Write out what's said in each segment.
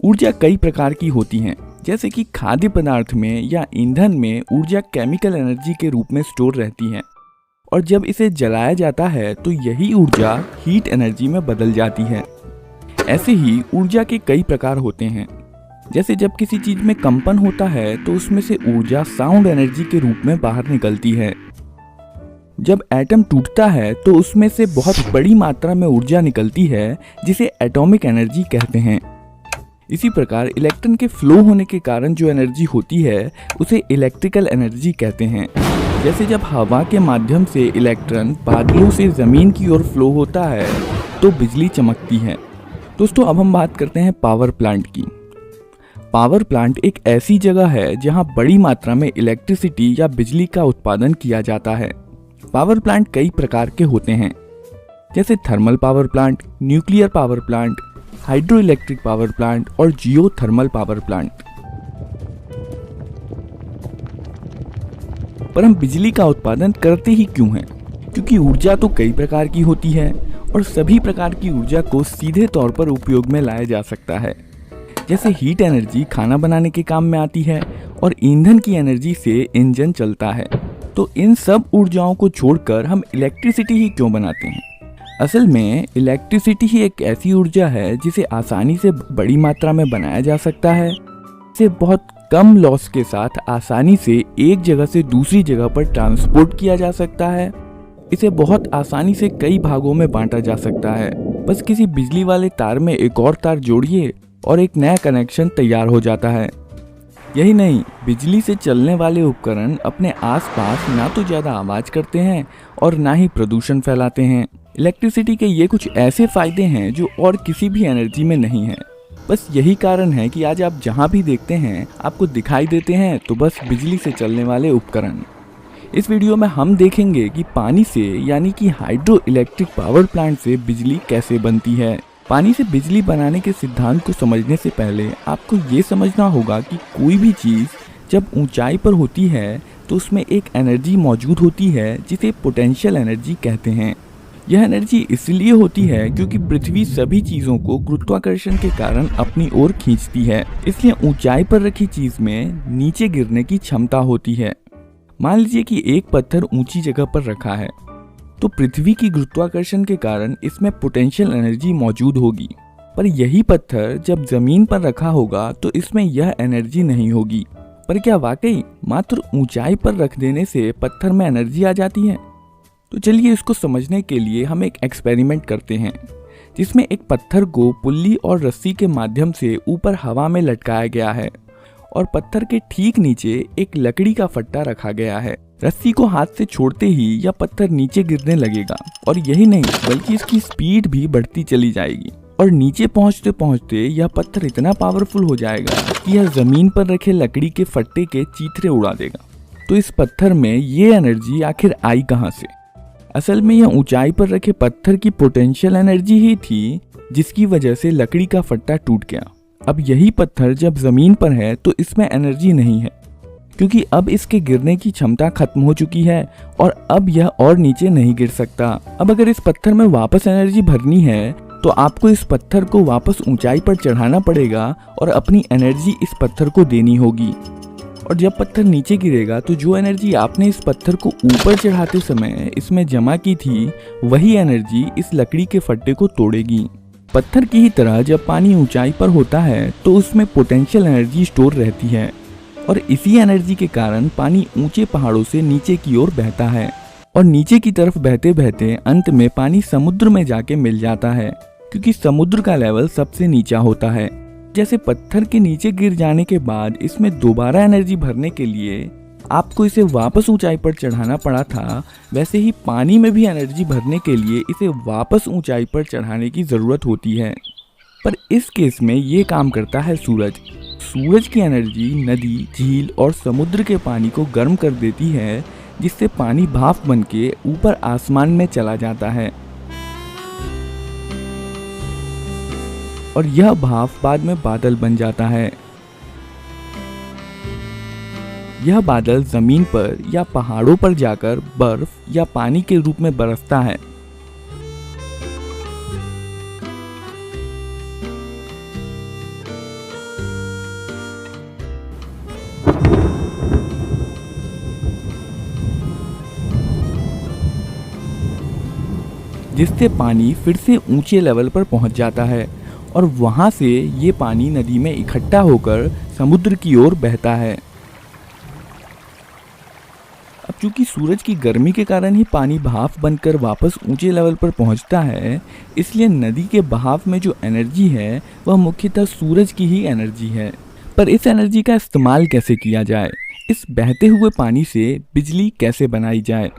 ऊर्जा कई प्रकार की होती हैं, जैसे कि खाद्य पदार्थ में या ईंधन में ऊर्जा केमिकल एनर्जी के रूप में स्टोर रहती है और जब इसे जलाया जाता है तो यही ऊर्जा हीट एनर्जी में बदल जाती है। ऐसे ही ऊर्जा के कई प्रकार होते हैं, जैसे जब किसी चीज में कंपन होता है तो उसमें से ऊर्जा साउंड एनर्जी के रूप में बाहर निकलती है। जब एटम टूटता है तो उसमें से बहुत बड़ी मात्रा में ऊर्जा निकलती है जिसे एटॉमिक एनर्जी कहते हैं। इसी प्रकार इलेक्ट्रॉन के फ्लो होने के कारण जो एनर्जी होती है उसे इलेक्ट्रिकल एनर्जी कहते हैं। जैसे जब हवा के माध्यम से इलेक्ट्रॉन बादलों से जमीन की ओर फ्लो होता है तो बिजली चमकती है। दोस्तों, अब हम बात करते हैं पावर प्लांट की। पावर प्लांट एक ऐसी जगह है जहां बड़ी मात्रा में इलेक्ट्रिसिटी या बिजली का उत्पादन किया जाता है। पावर प्लांट कई प्रकार के होते हैं, जैसे thermal power plant, nuclear power plant, hydro electric power plant और जियो थर्मल पावर प्लांट। पर हम बिजली का उत्पादन करते ही क्यों हैं? क्योंकि ऊर्जा तो कई प्रकार की होती है और सभी प्रकार की ऊर्जा को सीधे तौर पर उपयोग में लाया जा सकता है। जैसे हीट एनर्जी खाना बनाने के काम में आती है और ईंधन की एनर्जी से इंजन चलता है। तो इन सब ऊर्जाओं को छोड़कर हम इलेक्ट्रिसिटी ही क्यों बनाते हैं? असल में इलेक्ट्रिसिटी ही एक ऐसी ऊर्जा है जिसे आसानी से बड़ी मात्रा में बनाया जा सकता है। इसे बहुत कम लॉस के साथ आसानी से एक जगह से दूसरी जगह पर ट्रांसपोर्ट किया जा सकता है। इसे बहुत आसानी से कई भागों में बांटा जा सकता है। बस किसी बिजली वाले तार में एक और तार जोड़िए और एक नया कनेक्शन तैयार हो जाता है। यही नहीं, बिजली से चलने वाले उपकरण अपने आसपास ना तो ज़्यादा आवाज़ करते हैं और ना ही प्रदूषण फैलाते हैं। इलेक्ट्रिसिटी के ये कुछ ऐसे फायदे हैं जो और किसी भी एनर्जी में नहीं है। बस यही कारण है कि आज आप जहाँ भी देखते हैं आपको दिखाई देते हैं तो बस बिजली से चलने वाले उपकरण। इस वीडियो में हम देखेंगे कि पानी से यानी कि हाइड्रो इलेक्ट्रिक पावर प्लांट से बिजली कैसे बनती है। पानी से बिजली बनाने के सिद्धांत को समझने से पहले आपको ये समझना होगा कि कोई भी चीज़ जब ऊंचाई पर होती है तो उसमें एक एनर्जी मौजूद होती है जिसे पोटेंशियल एनर्जी कहते हैं। यह एनर्जी इसलिए होती है क्योंकि पृथ्वी सभी चीज़ों को गुरुत्वाकर्षण के कारण अपनी ओर खींचती है, इसलिए ऊंचाई पर रखी चीज़ में नीचे गिरने की क्षमता होती है। मान लीजिए कि एक पत्थर ऊंची जगह पर रखा है तो पृथ्वी की गुरुत्वाकर्षण के कारण इसमें पोटेंशियल एनर्जी मौजूद होगी, पर यही पत्थर जब जमीन पर रखा होगा तो इसमें यह एनर्जी नहीं होगी। पर क्या वाकई मात्र ऊंचाई पर रख देने से पत्थर में एनर्जी आ जाती है? तो चलिए इसको समझने के लिए हम एक एक्सपेरिमेंट करते हैं, जिसमें एक पत्थर को पुल्ली और रस्सी के माध्यम से ऊपर हवा में लटकाया गया है और पत्थर के ठीक नीचे एक लकड़ी का फट्टा रखा गया है। रस्सी को हाथ से छोड़ते ही यह पत्थर नीचे गिरने लगेगा और यही नहीं बल्कि इसकी स्पीड भी बढ़ती चली जाएगी और नीचे पहुंचते पहुंचते यह पत्थर इतना पावरफुल हो जाएगा कि यह जमीन पर रखे लकड़ी के फट्टे के चीथड़े उड़ा देगा। तो इस पत्थर में ये एनर्जी आखिर आई कहां से? असल में यह ऊंचाई पर रखे पत्थर की पोटेंशियल एनर्जी ही थी जिसकी वजह से लकड़ी का फट्टा टूट गया। अब यही पत्थर जब जमीन पर है तो इसमें एनर्जी नहीं है, क्योंकि अब इसके गिरने की क्षमता खत्म हो चुकी है और अब यह और नीचे नहीं गिर सकता। अब अगर इस पत्थर में वापस एनर्जी भरनी है तो आपको इस पत्थर को वापस ऊंचाई पर चढ़ाना पड़ेगा और अपनी एनर्जी इस पत्थर को देनी होगी। और जब पत्थर नीचे गिरेगा तो जो एनर्जी आपने इस पत्थर को ऊपर चढ़ाते समय इसमें जमा की थी, वही एनर्जी इस लकड़ी के फट्टे को तोड़ेगी। पत्थर की ही तरह जब पानी ऊंचाई पर होता है तो उसमें पोटेंशियल एनर्जी स्टोर रहती है और इसी एनर्जी के कारण पानी ऊंचे पहाड़ों से नीचे की ओर बहता है और नीचे की तरफ बहते बहते अंत में पानी समुद्र में जाके मिल जाता है, क्योंकि समुद्र का लेवल सबसे नीचा होता है। जैसे पत्थर के नीचे गिर जाने के बाद इसमें दोबारा एनर्जी भरने के लिए आपको इसे वापस ऊंचाई पर चढ़ाना पड़ा था, वैसे ही पानी में भी एनर्जी भरने के लिए इसे वापस ऊंचाई पर चढ़ाने की ज़रूरत होती है। पर इस केस में ये काम करता है सूरज। सूरज की एनर्जी नदी, झील और समुद्र के पानी को गर्म कर देती है, जिससे पानी भाप बनके ऊपर आसमान में चला जाता है और यह भाप बाद में बादल बन जाता है। यह बादल जमीन पर या पहाड़ों पर जाकर बर्फ या पानी के रूप में बरसता है। जिससे पानी फिर से ऊंचे लेवल पर पहुंच जाता है और वहां से ये पानी नदी में इकट्ठा होकर समुद्र की ओर बहता है। अब चूंकि सूरज की गर्मी के कारण ही पानी भाप बनकर वापस ऊंचे लेवल पर पहुंचता है, इसलिए नदी के बहाव में जो एनर्जी है वह मुख्यतः सूरज की ही एनर्जी है। पर इस एनर्जी का इस्तेमाल कैसे किया जाए? इस बहते हुए पानी से बिजली कैसे बनाई जाए?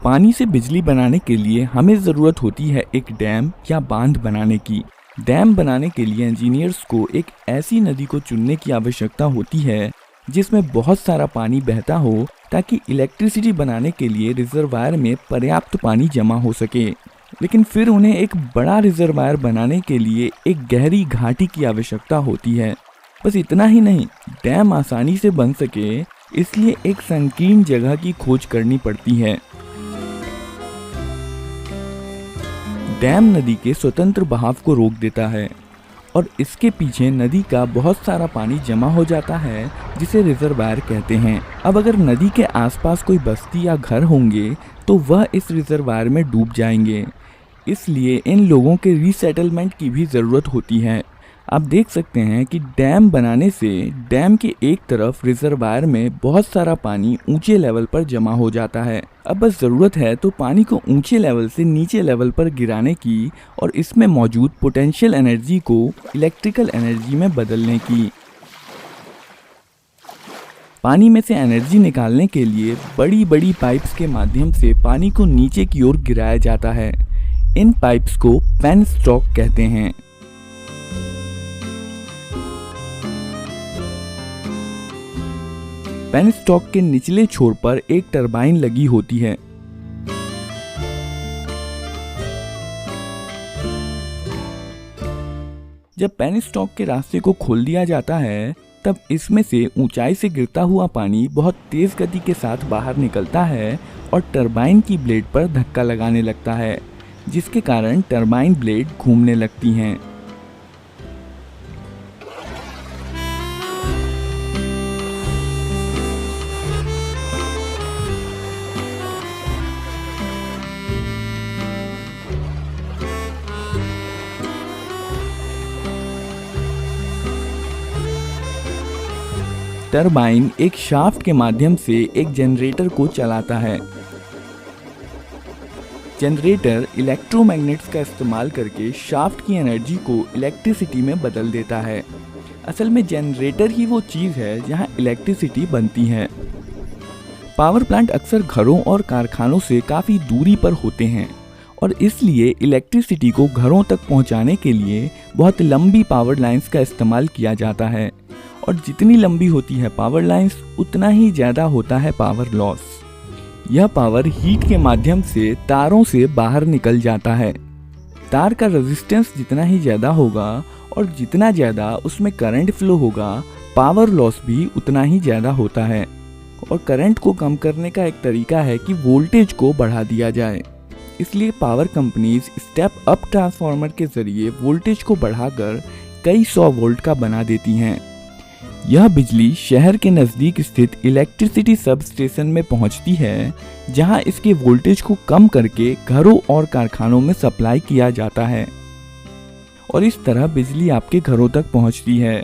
पानी से बिजली बनाने के लिए हमें ज़रूरत होती है एक डैम या बांध बनाने की। डैम बनाने के लिए इंजीनियर्स को एक ऐसी नदी को चुनने की आवश्यकता होती है जिसमें बहुत सारा पानी बहता हो, ताकि इलेक्ट्रिसिटी बनाने के लिए रिजर्वायर में पर्याप्त पानी जमा हो सके। लेकिन फिर उन्हें एक बड़ा रिजर्वायर बनाने के लिए एक गहरी घाटी की आवश्यकता होती है। बस इतना ही नहीं, डैम आसानी से बन सके इसलिए एक संकीर्ण जगह की खोज करनी पड़ती है। डैम नदी के स्वतंत्र बहाव को रोक देता है और इसके पीछे नदी का बहुत सारा पानी जमा हो जाता है, जिसे रिजर्वायर कहते हैं। अब अगर नदी के आसपास कोई बस्ती या घर होंगे तो वह इस रिजर्वायर में डूब जाएंगे, इसलिए इन लोगों के रीसेटलमेंट की भी ज़रूरत होती है। आप देख सकते हैं कि डैम बनाने से डैम के एक तरफ रिजर्वायर में बहुत सारा पानी ऊंचे लेवल पर जमा हो जाता है। अब बस ज़रूरत है तो पानी को ऊंचे लेवल से नीचे लेवल पर गिराने की और इसमें मौजूद पोटेंशियल एनर्जी को इलेक्ट्रिकल एनर्जी में बदलने की। पानी में से एनर्जी निकालने के लिए बड़ी बड़ी पाइप्स के माध्यम से पानी को नीचे की ओर गिराया जाता है। इन पाइप्स को पेनस्टॉक कहते हैं। पेनस्टॉक के निचले छोर पर एक टरबाइन लगी होती है। जब पेनस्टॉक के रास्ते को खोल दिया जाता है, तब इसमें से ऊंचाई से गिरता हुआ पानी बहुत तेज गति के साथ बाहर निकलता है और टरबाइन की ब्लेड पर धक्का लगाने लगता है, जिसके कारण टरबाइन ब्लेड घूमने लगती हैं। टरबाइन एक शाफ्ट के माध्यम से एक जनरेटर को चलाता है। जनरेटर इलेक्ट्रोमैग्नेट्स का इस्तेमाल करके शाफ्ट की एनर्जी को इलेक्ट्रिसिटी में बदल देता है। असल में जनरेटर ही वो चीज़ है जहां इलेक्ट्रिसिटी बनती है। पावर प्लांट अक्सर घरों और कारखानों से काफ़ी दूरी पर होते हैं और इसलिए इलेक्ट्रिसिटी को घरों तक पहुंचाने के लिए बहुत लंबी पावर लाइंस का इस्तेमाल किया जाता है और जितनी लंबी होती है पावर लाइंस, उतना ही ज़्यादा होता है पावर लॉस। यह पावर हीट के माध्यम से तारों से बाहर निकल जाता है। तार का रेजिस्टेंस जितना ही ज़्यादा होगा और जितना ज़्यादा उसमें करंट फ्लो होगा, पावर लॉस भी उतना ही ज़्यादा होता है। और करंट को कम करने का एक तरीका है कि वोल्टेज को बढ़ा दिया जाए। इसलिए power companies step up transformer के ज़रिए वोल्टेज को बढ़ाकर कई 100 वोल्ट का बना देती हैं। यह बिजली शहर के नज़दीक स्थित इलेक्ट्रिसिटी सब स्टेशन में पहुंचती है, जहां इसके वोल्टेज को कम करके घरों और कारखानों में सप्लाई किया जाता है और इस तरह बिजली आपके घरों तक पहुंचती है।